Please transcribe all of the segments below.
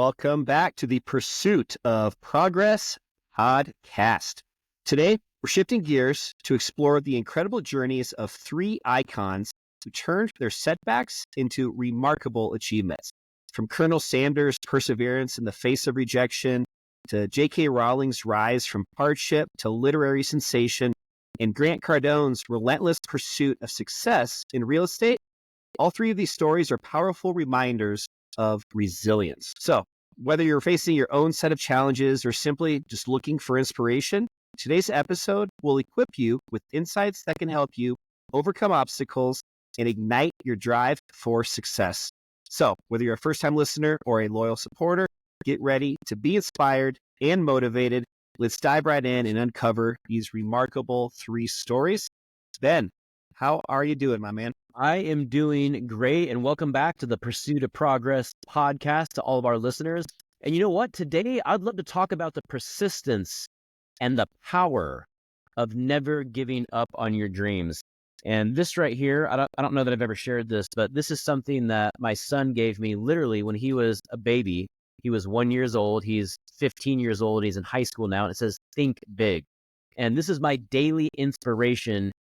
welcome back to the Pursuit of Progress podcast. Today, we're shifting gears to explore the incredible journeys of three icons who turned their setbacks into remarkable achievements. From Colonel Sanders' perseverance in the face of rejection, to J.K. Rowling's rise from hardship to literary sensation, and Grant Cardone's relentless pursuit of success in real estate, all three of these stories are powerful reminders of resilience. So, whether you're facing your own set of challenges or simply just looking for inspiration, today's episode will equip you with insights that can help you overcome obstacles and ignite your drive for success. So, whether you're a first-time listener or a loyal supporter, get ready to be inspired and motivated. Let's dive right in and uncover these remarkable three stories. Ben, how are you doing, my man? I am doing great, and welcome back to the Pursuit of Progress podcast to all of our listeners. And you know what? Today, I'd love to talk about the persistence and the power of never giving up on your dreams. And this right here, I don't know that I've ever shared this, but this is something that my son gave me literally when he was a baby. He was 1 year old. He's 15 years old. He's in high school now. And it says, think big. And this is my daily inspiration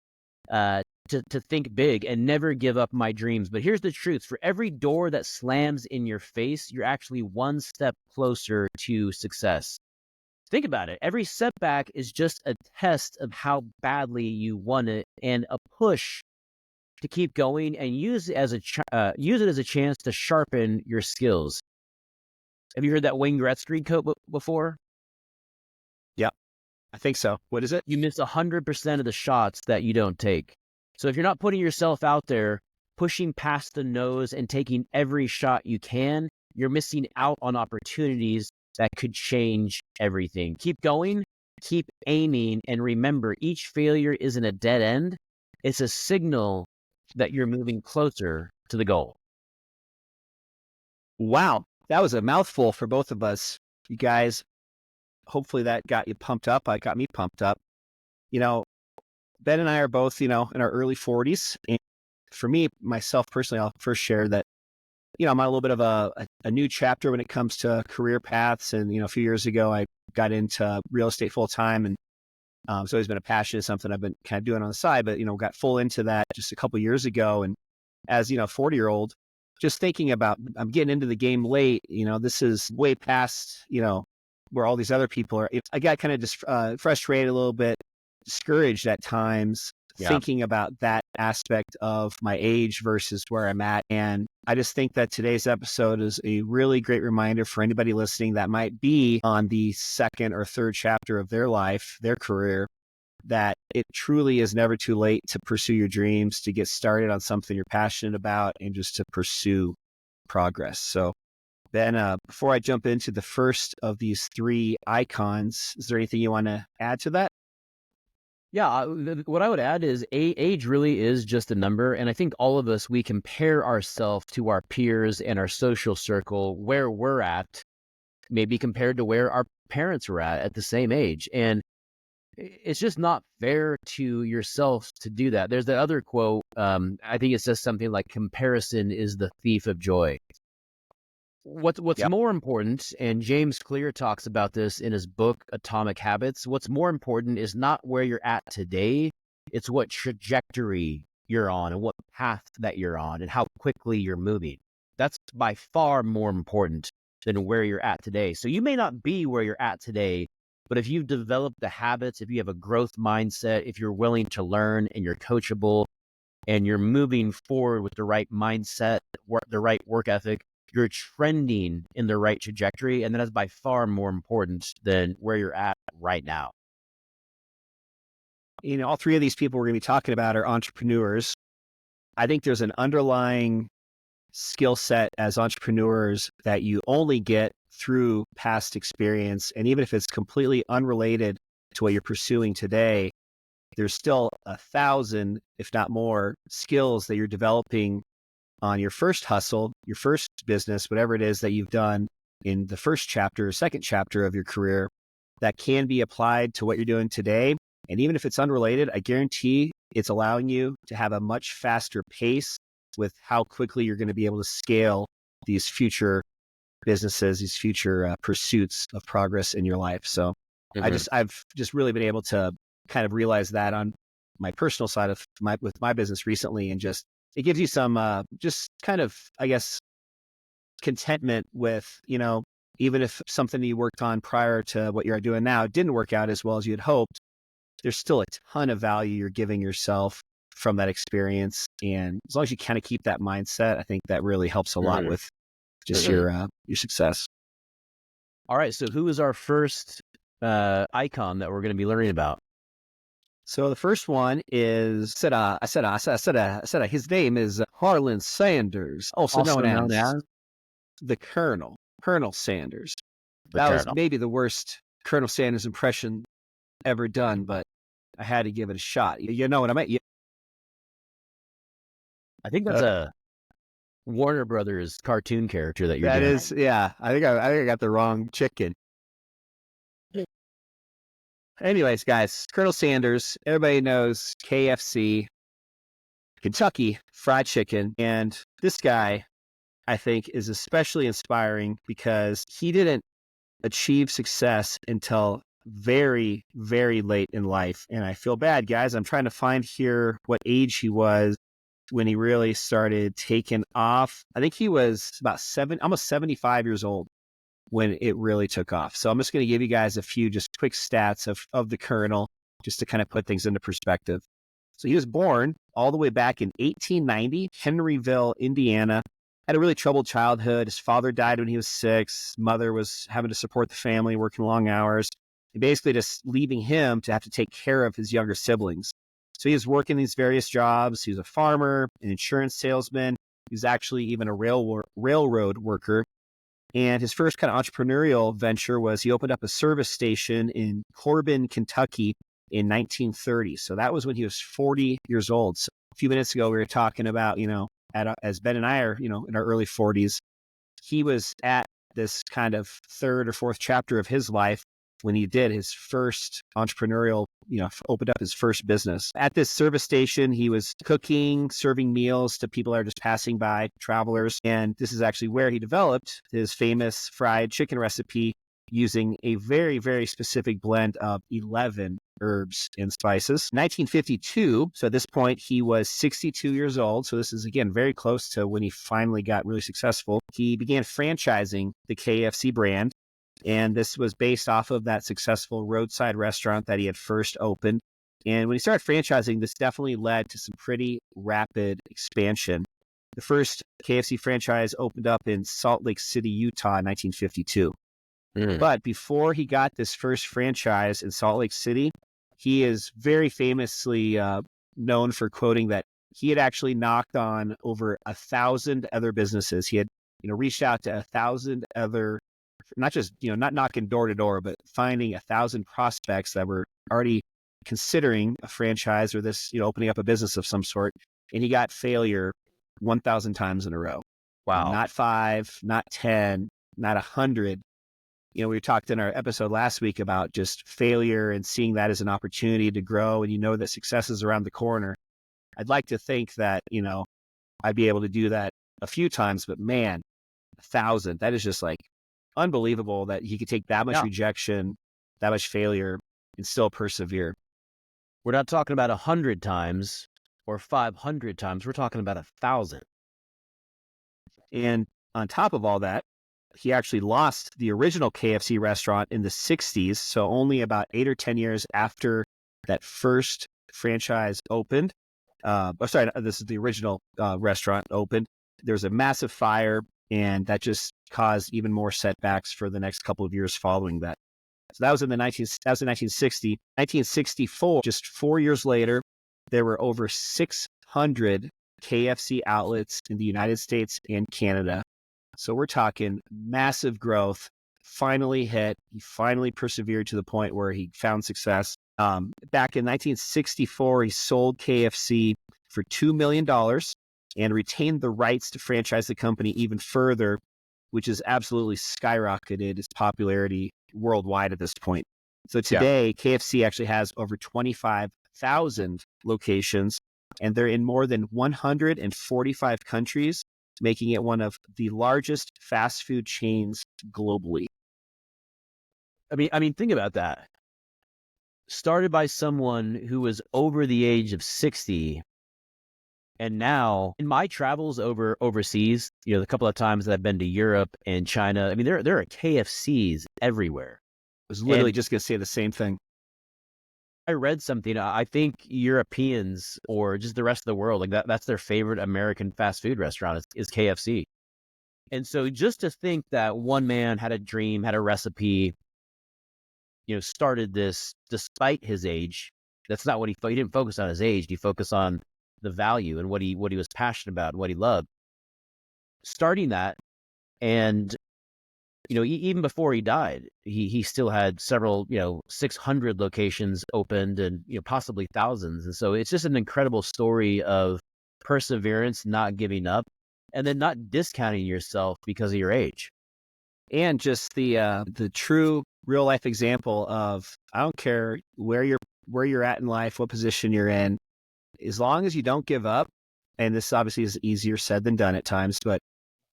to think big and never give up my dreams. But here's the truth. For every door that slams in your face, you're actually one step closer to success. Think about it. Every setback is just a test of how badly you want it and a push to keep going and use it as a chance to sharpen your skills. Have you heard that Wayne Gretzky quote before? Yeah, I think so. What is it? You miss 100% of the shots that you don't take. So if you're not putting yourself out there, pushing past the nose and taking every shot you can, you're missing out on opportunities that could change everything. Keep going, keep aiming, and remember, each failure isn't a dead end. It's a signal that you're moving closer to the goal. Wow, that was a mouthful for both of us. You guys, hopefully that got you pumped up. It got me pumped up. You know, Ben and I are both, in our early 40s. And for me, myself personally, I'll first share that, I'm on a little bit of a new chapter when it comes to career paths. And, a few years ago, I got into real estate full time. And it's always been a passion, it's something I've been kind of doing on the side, but, got full into that just a couple of years ago. And as, 40-year-old, just thinking about, I'm getting into the game late, this is way past, where all these other people are. I got kind of just frustrated a little bit, discouraged at times, thinking about that aspect of my age versus where I'm at. And I just think that today's episode is a really great reminder for anybody listening that might be on the second or third chapter of their life, their career, that it truly is never too late to pursue your dreams, to get started on something you're passionate about, and just to pursue progress. So Ben, before I jump into the first of these three icons, is there anything you want to add to that? Yeah, what I would add is age really is just a number. And I think all of us, we compare ourselves to our peers and our social circle where we're at, maybe compared to where our parents were at the same age. And it's just not fair to yourself to do that. There's that other quote. I think it says something like, comparison is the thief of joy. What's more important, and James Clear talks about this in his book, Atomic Habits, what's more important is not where you're at today, it's what trajectory you're on and what path that you're on and how quickly you're moving. That's by far more important than where you're at today. So you may not be where you're at today, but if you've developed the habits, if you have a growth mindset, if you're willing to learn and you're coachable and you're moving forward with the right mindset, the right work ethic, you're trending in the right trajectory, and that is by far more important than where you're at right now. All three of these people we're going to be talking about are entrepreneurs. I think there's an underlying skill set as entrepreneurs that you only get through past experience. And even if it's completely unrelated to what you're pursuing today, there's still 1,000, if not more, skills that you're developing on your first hustle, your first business, whatever it is that you've done in the first chapter or second chapter of your career that can be applied to what you're doing today. And even if it's unrelated, I guarantee it's allowing you to have a much faster pace with how quickly you're going to be able to scale these future businesses, these future pursuits of progress in your life. So I've just really been able to kind of realize that on my personal side of with my business recently, and just it gives you some just kind of, I guess, contentment with, even if something you worked on prior to what you're doing now didn't work out as well as you had hoped, there's still a ton of value you're giving yourself from that experience. And as long as you kind of keep that mindset, I think that really helps a lot with just your success. All right. So who is our first icon that we're going to be learning about? So the first one is his name is Harlan Sanders, also known as the Colonel Sanders. That was maybe the worst Colonel Sanders impression ever done, but I had to give it a shot. You know what I mean? I think that's a Warner Brothers cartoon character that you're doing. That is, yeah. I think I got the wrong chicken. Anyways, guys, Colonel Sanders, everybody knows KFC, Kentucky Fried Chicken. And this guy, I think, is especially inspiring because he didn't achieve success until very, very late in life. And I feel bad, guys. I'm trying to find here what age he was when he really started taking off. I think he was about almost 75 years old when it really took off. So I'm just going to give you guys a few just quick stats of the Colonel, just to kind of put things into perspective. So he was born all the way back in 1890, Henryville, Indiana. Had a really troubled childhood. His father died when he was 6. Mother was having to support the family, working long hours, and basically just leaving him to have to take care of his younger siblings. So he was working these various jobs. He was a farmer, an insurance salesman. He was actually even a railroad worker. And his first kind of entrepreneurial venture was he opened up a service station in Corbin, Kentucky in 1930. So that was when he was 40 years old. So a few minutes ago, we were talking about, as Ben and I are, in our early 40s, he was at this kind of third or fourth chapter of his life when he did his first entrepreneurial, opened up his first business. At this service station, he was cooking, serving meals to people that are just passing by, travelers. And this is actually where he developed his famous fried chicken recipe using a very, very specific blend of 11 herbs and spices. 1952, so at this point, he was 62 years old. So this is, again, very close to when he finally got really successful. He began franchising the KFC brand. And this was based off of that successful roadside restaurant that he had first opened. And when he started franchising, this definitely led to some pretty rapid expansion. The first KFC franchise opened up in Salt Lake City, Utah in 1952. But before he got this first franchise in Salt Lake City, he is very famously known for quoting that he had actually knocked on over 1,000 other businesses. He had, reached out to 1,000 other, not just, not knocking door to door, but finding 1,000 prospects that were already considering a franchise or this, opening up a business of some sort. And he got failure 1,000 times in a row. Wow. Not 5, not 10, not 100. We talked in our episode last week about just failure and seeing that as an opportunity to grow. And that success is around the corner. I'd like to think that, I'd be able to do that a few times, but man, 1,000, that is just like unbelievable that he could take that much rejection, that much failure, and still persevere. We're not talking about 100 times or 500 times. We're talking about 1,000. And on top of all that, he actually lost the original KFC restaurant in the 60s. So only about 8 or 10 years after that first franchise opened. This is the original restaurant opened. There was a massive fire, and that just caused even more setbacks for the next couple of years following that. So that was in 1960. 1964, just 4 years later, there were over 600 KFC outlets in the United States and Canada. So we're talking massive growth, finally hit. He finally persevered to the point where he found success. Back in 1964, he sold KFC for $2 million and retained the rights to franchise the company even further, which has absolutely skyrocketed its popularity worldwide at this point. So today, KFC actually has over 25,000 locations, and they're in more than 145 countries making it one of the largest fast food chains globally. I mean, think about that. Started by someone who was over the age of 60. And now in my travels overseas, the couple of times that I've been to Europe and China, I mean, there are KFCs everywhere. I was literally And just going to say the same thing. I read something, I think Europeans or just the rest of the world, like that's their favorite American fast food restaurant is KFC. And so just to think that one man had a dream, had a recipe, started this despite his age. That's not what he didn't focus on his age. He focused on the value and what he was passionate about and what he loved. Starting that, and even before he died, he still had several 600 locations opened and possibly thousands. And so it's just an incredible story of perseverance, not giving up, and then not discounting yourself because of your age. And just the true real life example of, I don't care where you're at in life, what position you're in, as long as you don't give up. And this obviously is easier said than done at times, but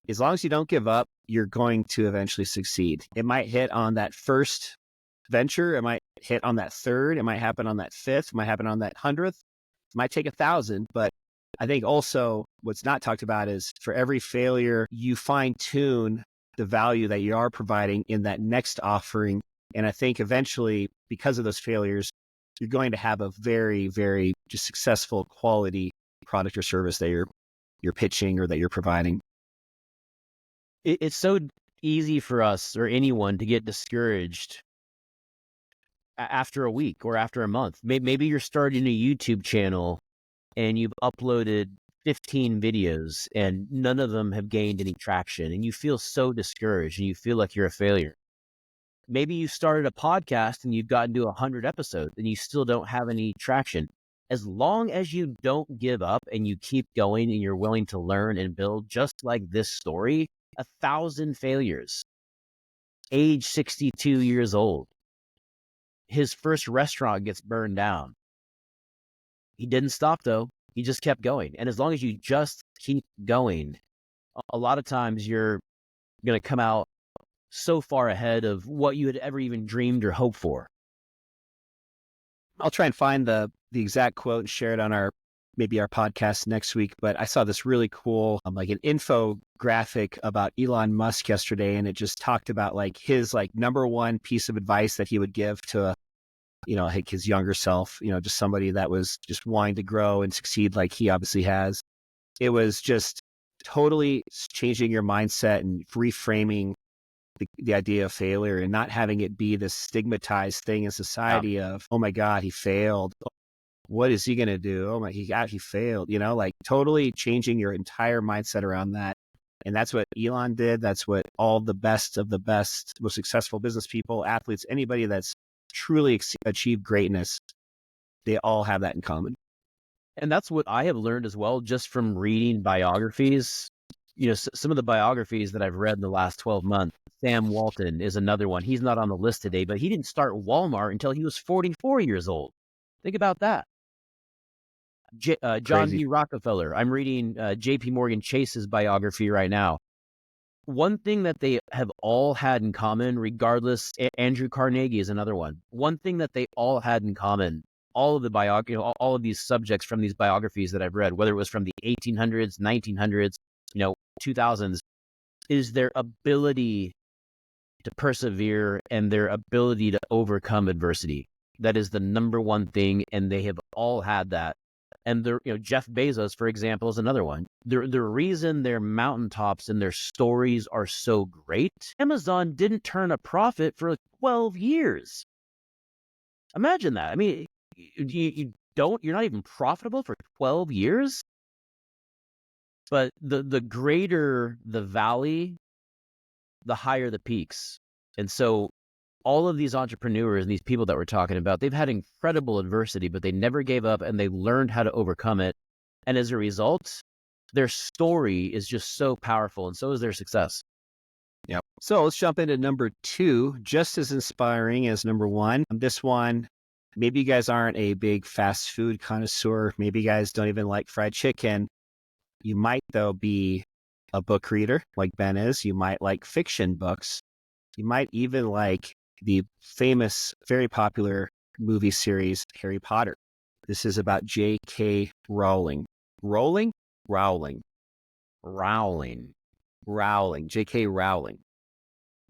as long as you don't give up, you're going to eventually succeed. It might hit on that first venture, it might hit on that third, it might happen on that fifth, it might happen on that 100th, it might take 1,000. But I think also what's not talked about is for every failure, you fine tune the value that you are providing in that next offering. And I think eventually, because of those failures, you're going to have a very, very just successful quality product or service that you're pitching or that you're providing. It's so easy for us or anyone to get discouraged after a week or after a month. Maybe you're starting a YouTube channel and you've uploaded 15 videos and none of them have gained any traction, and you feel so discouraged and you feel like you're a failure. Maybe you started a podcast and you've gotten to 100 episodes and you still don't have any traction. As long as you don't give up and you keep going and you're willing to learn and build, just like this story, 1,000 failures, age 62 years old. His first restaurant gets burned down. He didn't stop though. He just kept going. And as long as you just keep going, a lot of times you're going to come out so far ahead of what you had ever even dreamed or hoped for. I'll try and find the exact quote and share it on maybe our podcast next week. But I saw this really cool, like an infographic about Elon Musk yesterday. And it just talked about like his like number one piece of advice that he would give to like his younger self, just somebody that was just wanting to grow and succeed like he obviously has. It was just totally changing your mindset and reframing the idea of failure and not having it be this stigmatized thing in society of, oh my God, he failed. What is he going to do? Oh my, he failed, like totally changing your entire mindset around that. And that's what Elon did. That's what all the best of the best, most successful business people, athletes, anybody that's truly achieved greatness, they all have that in common. And that's what I have learned as well, just from reading biographies. Some of the biographies that I've read in the last 12 months, Sam Walton is another one. He's not on the list today, but he didn't start Walmart until he was 44 years old. Think about that. John D. Rockefeller. I'm reading JP Morgan Chase's biography right now. One thing that they have all had in common, regardless, Andrew Carnegie is another one. One thing that they all had in common, all of the all of these subjects from these biographies that I've read, whether it was from the 1800s, 1900s, 2000s, is their ability to persevere and their ability to overcome adversity. That is the number one thing, and they have all had that. And Jeff Bezos, for example, is another one. The reason their mountaintops and their stories are so great, Amazon didn't turn a profit for 12 years. Imagine that. I mean, you're not even profitable for 12 years. But the greater the valley, the higher the peaks. And so all of these entrepreneurs and these people that we're talking about, they've had incredible adversity, but they never gave up and they learned how to overcome it. And as a result, their story is just so powerful, and so is their success. Yep. So let's jump into number 2, just as inspiring as number 1. This one, maybe you guys aren't a big fast food connoisseur. Maybe you guys don't even like fried chicken. You might, though, be a book reader like Ben is. You might like fiction books. You might even like the famous, very popular movie series, Harry Potter. This is about J.K. Rowling. Rowling? Rowling. Rowling. Rowling. J.K. Rowling.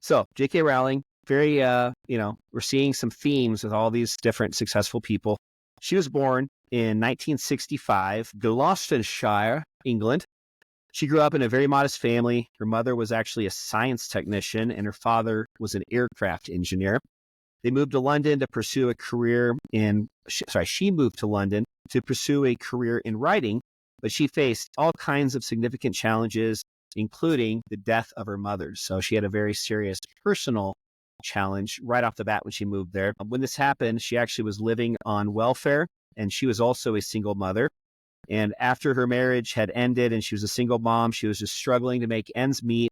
So J.K. Rowling, very, we're seeing some themes with all these different successful people. She was born in 1965, Gloucestershire, England. She grew up in a very modest family. Her mother was actually a science technician, and her father was an aircraft engineer. They moved to London to pursue a career she moved to London to pursue a career in writing, but she faced all kinds of significant challenges, including the death of her mother. So she had a very serious personal challenge right off the bat when she moved there. When this happened, she actually was living on welfare, and she was also a single mother. And after her marriage had ended and she was a single mom, she was just struggling to make ends meet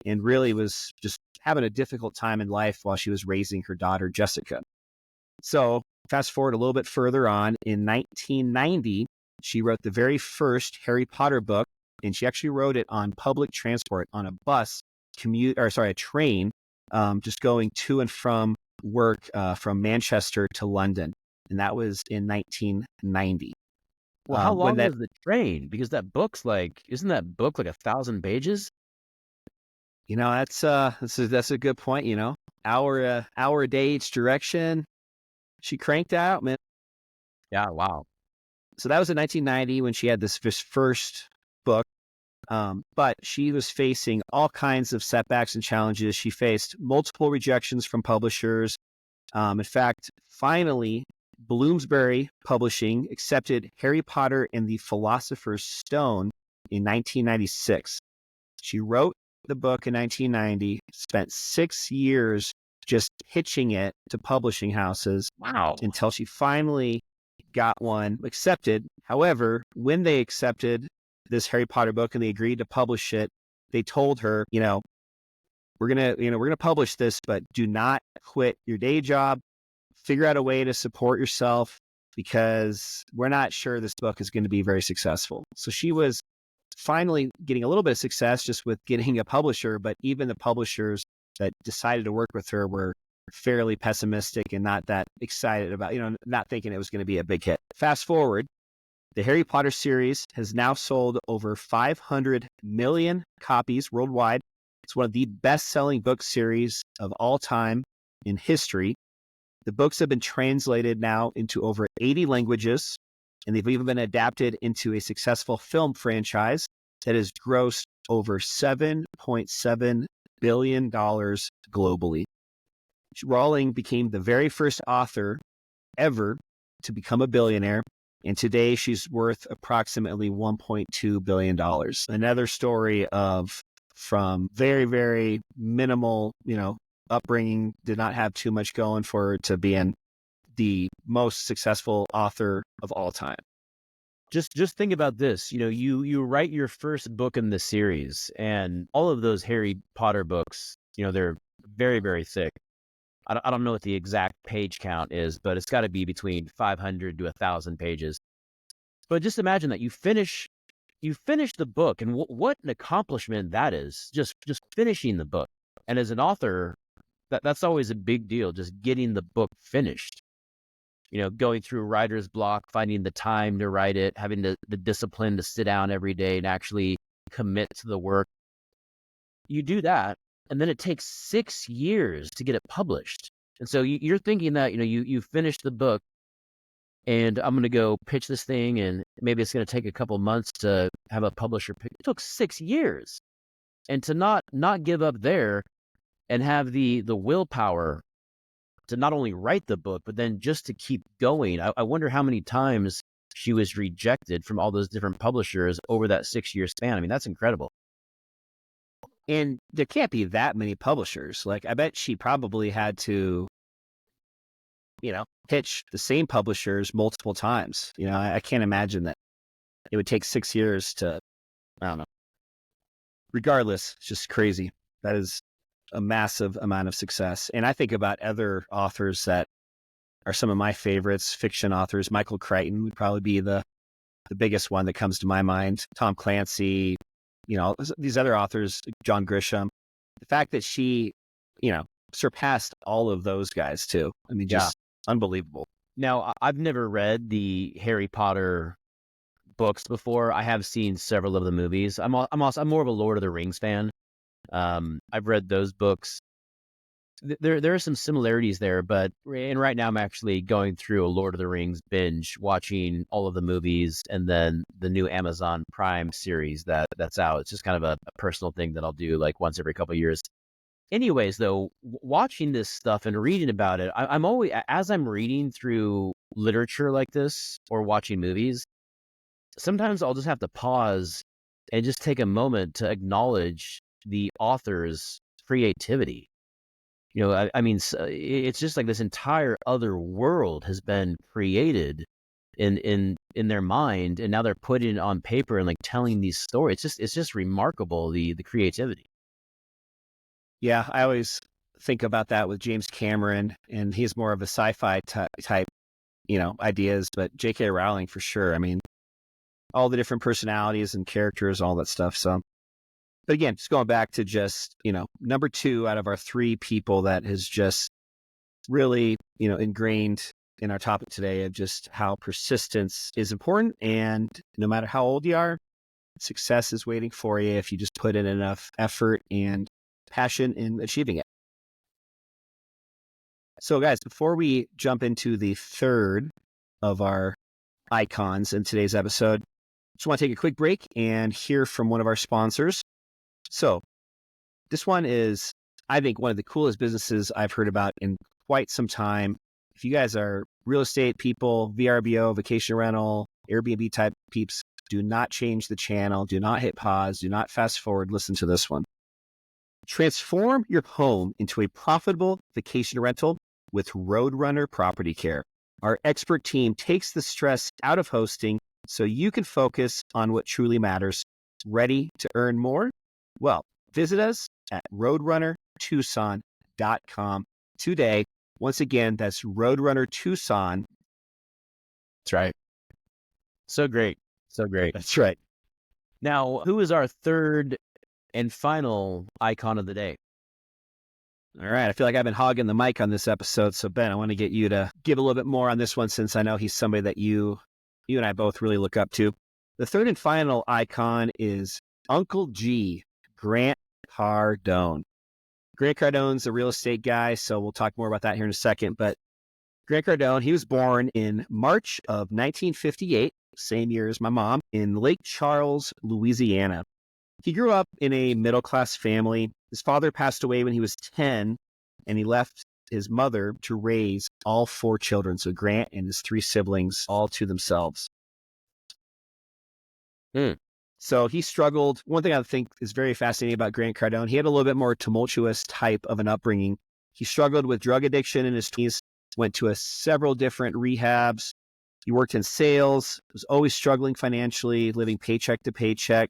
and really was just having a difficult time in life while she was raising her daughter, Jessica. So fast forward a little bit further on, in 1990, she wrote the very first Harry Potter book, and she actually wrote it on public transport, on a a train, just going to and from work from Manchester to London. And that was in 1990. Well, how When long that was the train? Because isn't that book like 1,000 pages? that's a good point. Hour a day each direction. She cranked out, man. Yeah, wow. So that was in 1990 when she had this first book. But she was facing all kinds of setbacks and challenges. She faced multiple rejections from publishers. In fact, finally, Bloomsbury Publishing accepted Harry Potter and the Philosopher's Stone in 1996. She wrote the book in 1990, spent 6 years just pitching it to publishing houses Wow. until she finally got one accepted. However, when they accepted this Harry Potter book and they agreed to publish it, they told her, we're gonna publish this, but do not quit your day job. Figure out a way to support yourself because we're not sure this book is going to be very successful. So she was finally getting a little bit of success just with getting a publisher, but even the publishers that decided to work with her were fairly pessimistic and not that excited about, not thinking it was going to be a big hit. Fast forward, the Harry Potter series has now sold over 500 million copies worldwide. It's one of the best-selling book series of all time in history. The books have been translated now into over 80 languages, and they've even been adapted into a successful film franchise that has grossed over $7.7 billion globally. Rowling became the very first author ever to become a billionaire, and today she's worth approximately $1.2 billion. Another story from very, very minimal, upbringing, did not have too much going for her to being the most successful author of all time. Just think about this. You write your first book in the series, and all of those Harry Potter books, they're very, very thick. I don't know what the exact page count is, but it's got to be between 500 to 1,000 pages. But just imagine that you finish the book, and what an accomplishment that is, just finishing the book. And as an author, that's always a big deal, just getting the book finished. Going through writer's block, finding the time to write it, having the discipline to sit down every day and actually commit to the work. You do that, and then it takes 6 years to get it published. And so you're thinking that, you finish the book, and I'm going to go pitch this thing, and maybe it's going to take a couple months to have a publisher pick. It took 6 years. And to not give up there and have the willpower to not only write the book, but then just to keep going. I wonder how many times she was rejected from all those different publishers over that 6-year span. I mean, that's incredible. And there can't be that many publishers. Like, I bet she probably had to, pitch the same publishers multiple times. I can't imagine that it would take 6 years to, I don't know. Regardless, it's just crazy. That is a massive amount of success. And I think about other authors that are some of my favorites, fiction authors. Michael Crichton would probably be the biggest one that comes to my mind. Tom Clancy, these other authors, John Grisham, the fact that she, surpassed all of those guys too. I mean, Yeah. just unbelievable. Now, I've never read the Harry Potter books before. I have seen several of the movies. I'm more of a Lord of the Rings fan. I've read those books. There are some similarities there, but right now I'm actually going through a Lord of the Rings binge, watching all of the movies and then the new Amazon Prime series that's out. It's just kind of a personal thing that I'll do like once every couple of years. Anyways, though, watching this stuff and reading about it, I'm always, as I'm reading through literature like this or watching movies, sometimes I'll just have to pause and just take a moment to acknowledge the author's creativity. I mean, it's just like this entire other world has been created in their mind, and now they're putting it on paper and like telling these stories. It's just remarkable, the creativity. Yeah, I always think about that with James Cameron, and he's more of a sci-fi type, ideas, but J.K. Rowling for sure. I mean, all the different personalities and characters, all that stuff. So, but again, just going back to just, number 2 out of our 3 people that has just really, ingrained in our topic today of just how persistence is important. And no matter how old you are, success is waiting for you if you just put in enough effort and passion in achieving it. So guys, before we jump into the third of our icons in today's episode, just want to take a quick break and hear from one of our sponsors. So this one is, I think, one of the coolest businesses I've heard about in quite some time. If you guys are real estate people, VRBO, vacation rental, Airbnb type peeps, do not change the channel. Do not hit pause. Do not fast forward. Listen to this one. Transform your home into a profitable vacation rental with Roadrunner Property Care. Our expert team takes the stress out of hosting so you can focus on what truly matters. Ready to earn more? Well, visit us at roadrunnertucson.com today. Once again, that's Roadrunner Tucson. That's right. So great. So great. That's right. Now, who is our third and final icon of the day? All right. I feel like I've been hogging the mic on this episode. So Ben, I want to get you to give a little bit more on this one, since I know he's somebody that you and I both really look up to. The third and final icon is Uncle G, Grant Cardone. Grant Cardone's a real estate guy, so we'll talk more about that here in a second. But Grant Cardone, he was born in March of 1958, same year as my mom, in Lake Charles, Louisiana. He grew up in a middle-class family. His father passed away when he was 10, and he left his mother to raise all 4 children. So Grant and his 3 siblings all to themselves. So he struggled. One thing I think is very fascinating about Grant Cardone, he had a little bit more tumultuous type of an upbringing. He struggled with drug addiction in his 20s, went to several different rehabs. He worked in sales, was always struggling financially, living paycheck to paycheck.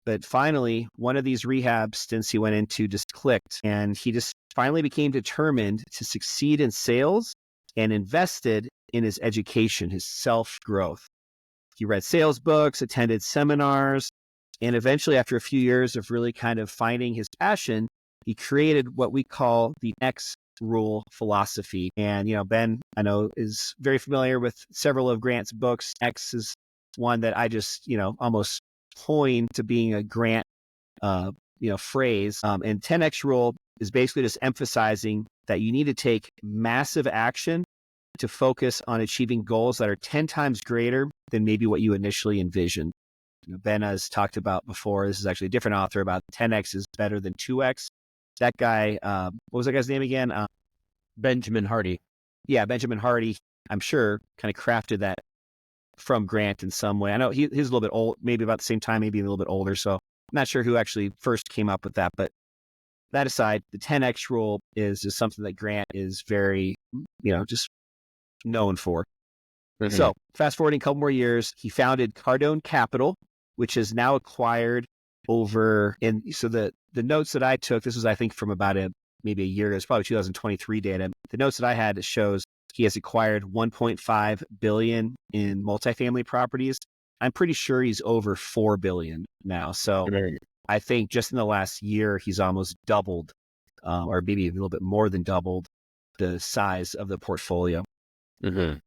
But finally, one of these rehab stints he went into just clicked, and he just finally became determined to succeed in sales and invested in his education, his self-growth. He read sales books, attended seminars, and eventually, after a few years of really kind of finding his passion, he created what we call the X rule philosophy. And, Ben, I know, is very familiar with several of Grant's books. X is one that I just, almost coined to being a Grant, phrase. And 10X rule is basically just emphasizing that you need to take massive action to focus on achieving goals that are 10 times greater than maybe what you initially envisioned. Ben has talked about before, this is actually a different author, about 10X is better than 2X. That guy, what was that guy's name again? Benjamin Hardy. Yeah, Benjamin Hardy, I'm sure, kind of crafted that from Grant in some way. I know he's a little bit old, maybe about the same time, maybe a little bit older. So I'm not sure who actually first came up with that. But that aside, the 10X rule is just something that Grant is very, just known for. Mm-hmm. So fast forwarding a couple more years, he founded Cardone Capital, which is now acquired over, and so the notes that I took, this was, I think, from about maybe a year ago, it's probably 2023 data. The notes that I had shows he has acquired $1.5 billion in multifamily properties. I'm pretty sure he's over 4 billion now. So I think just in the last year, he's almost doubled, or maybe a little bit more than doubled the size of the portfolio. Mm-hmm.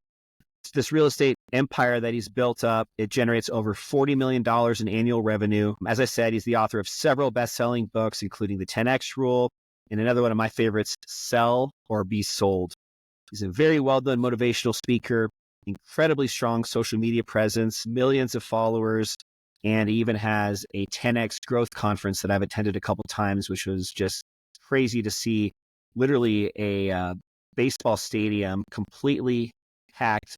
This real estate empire that he's built up, it generates over $40 million in annual revenue. As I said, he's the author of several best-selling books, including The 10X Rule and another one of my favorites, Sell or Be Sold. He's a very well-done motivational speaker, incredibly strong social media presence, millions of followers, and he even has a 10X growth conference that I've attended a couple times, which was just crazy to see. Literally a baseball stadium completely packed,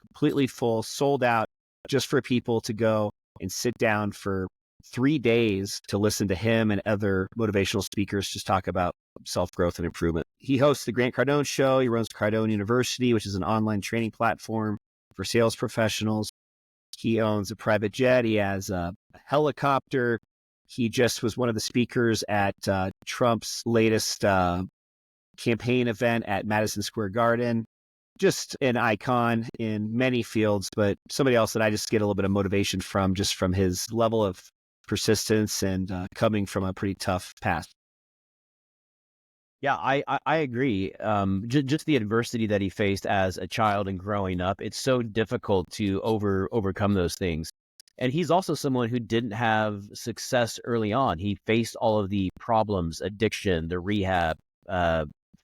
completely full, sold out, just for people to go and sit down for 3 days to listen to him and other motivational speakers just talk about self-growth and improvement. He hosts the Grant Cardone Show. He runs Cardone University, which is an online training platform for sales professionals. He owns a private jet. He has a helicopter. He just was one of the speakers at Trump's latest campaign event at Madison Square Garden. Just an icon in many fields, but somebody else that I just get a little bit of motivation from, just from his level of persistence and coming from a pretty tough past. Yeah, I agree. Just the adversity that he faced as a child and growing up, it's so difficult to overcome those things. And he's also someone who didn't have success early on. He faced all of the problems, addiction, the rehab,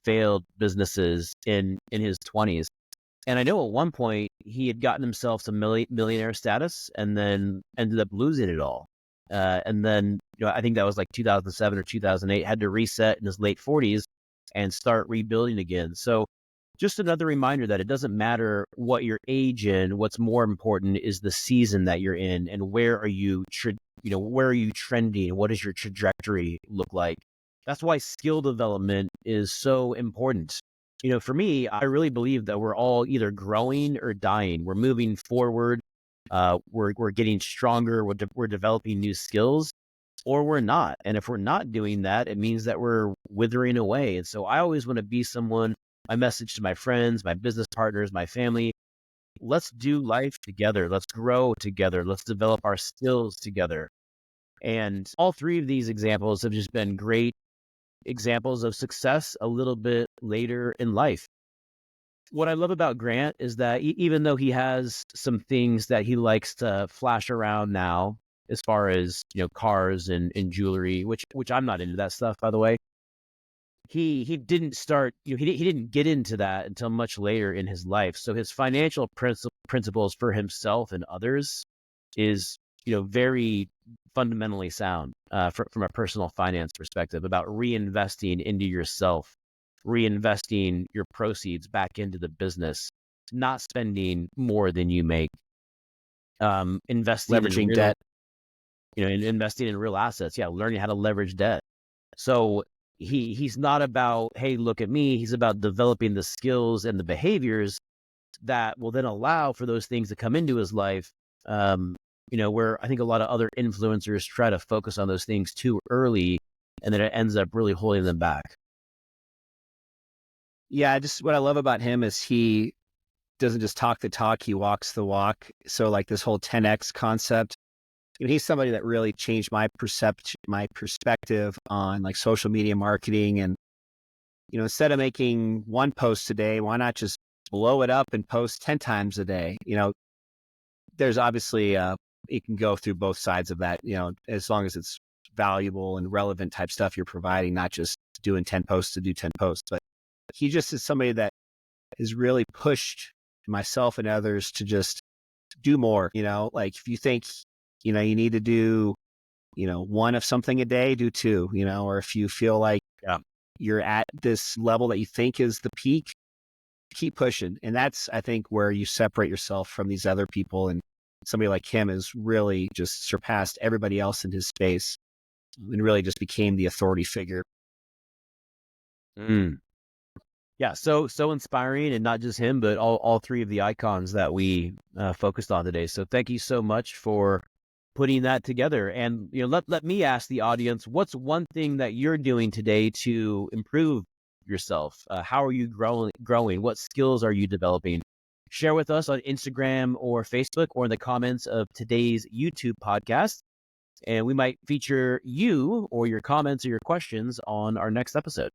failed businesses in his 20s. And I know at one point he had gotten himself to millionaire status and then ended up losing it all. And then, I think that was like 2007 or 2008, had to reset in his late 40s and start rebuilding again. So just another reminder that it doesn't matter what your age in. What's more important is the season that you're in and where are you, where are you trending? What does your trajectory look like? That's why skill development is so important. For me, I really believe that we're all either growing or dying. We're moving forward. We're getting stronger. We're developing new skills, or we're not. And if we're not doing that, it means that we're withering away. And so I always want to be someone. My message to my friends, my business partners, my family: let's do life together. Let's grow together. Let's develop our skills together. And all three of these examples have just been great examples of success a little bit later in life. What I love about Grant is that even though he has some things that he likes to flash around now, as far as cars and jewelry, which I'm not into that stuff, by the way. He didn't start, he didn't get into that until much later in his life. So his financial principles for himself and others is very fundamentally sound from a personal finance perspective, about reinvesting into yourself, reinvesting your proceeds back into the business, not spending more than you make, investing Leveraging debt. Investing in real assets. Yeah, learning how to leverage debt. So he's not about, hey, look at me. He's about developing the skills and the behaviors that will then allow for those things to come into his life. Where I think a lot of other influencers try to focus on those things too early, and then it ends up really holding them back. Yeah, just what I love about him is he doesn't just talk the talk, he walks the walk. So like this whole 10X concept, he's somebody that really changed my perspective on like social media marketing. And, instead of making one post a day, why not just blow it up and post 10 times a day? There's obviously, you can go through both sides of that, as long as it's valuable and relevant type stuff you're providing, not just doing 10 posts to do 10 posts. But he just is somebody that has really pushed myself and others to just do more. Like if you think, you need to do, one of something a day, do two, or if you feel like you're at this level that you think is the peak, keep pushing. And that's, I think, where you separate yourself from these other people. And somebody like him has really just surpassed everybody else in his space and really just became the authority figure. Yeah, so inspiring, and not just him, but all three of the icons that we focused on today. So thank you so much for putting that together. And let me ask the audience, what's one thing that you're doing today to improve yourself? How are you growing? What skills are you developing? share with us on Instagram or Facebook or in the comments of today's YouTube podcast. And we might feature you or your comments or your questions on our next episode.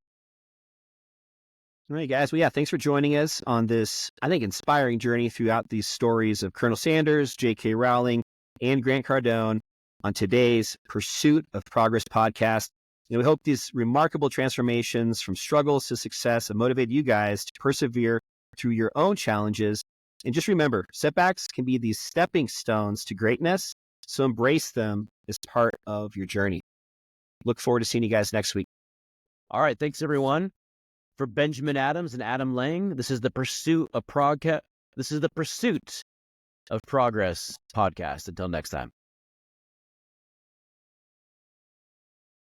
All right, guys. Well, yeah, thanks for joining us on this, I think, inspiring journey throughout these stories of Colonel Sanders, J.K. Rowling, and Grant Cardone on today's Pursuit of Progress podcast. We hope these remarkable transformations from struggles to success have motivated you guys to persevere through your own challenges. And just remember, setbacks can be these stepping stones to greatness, so embrace them as part of your journey. Look forward to seeing you guys next week. All right. Thanks, everyone. For Benjamin Adams and Adam Lang, this is the Pursuit of Progress podcast. Until next time.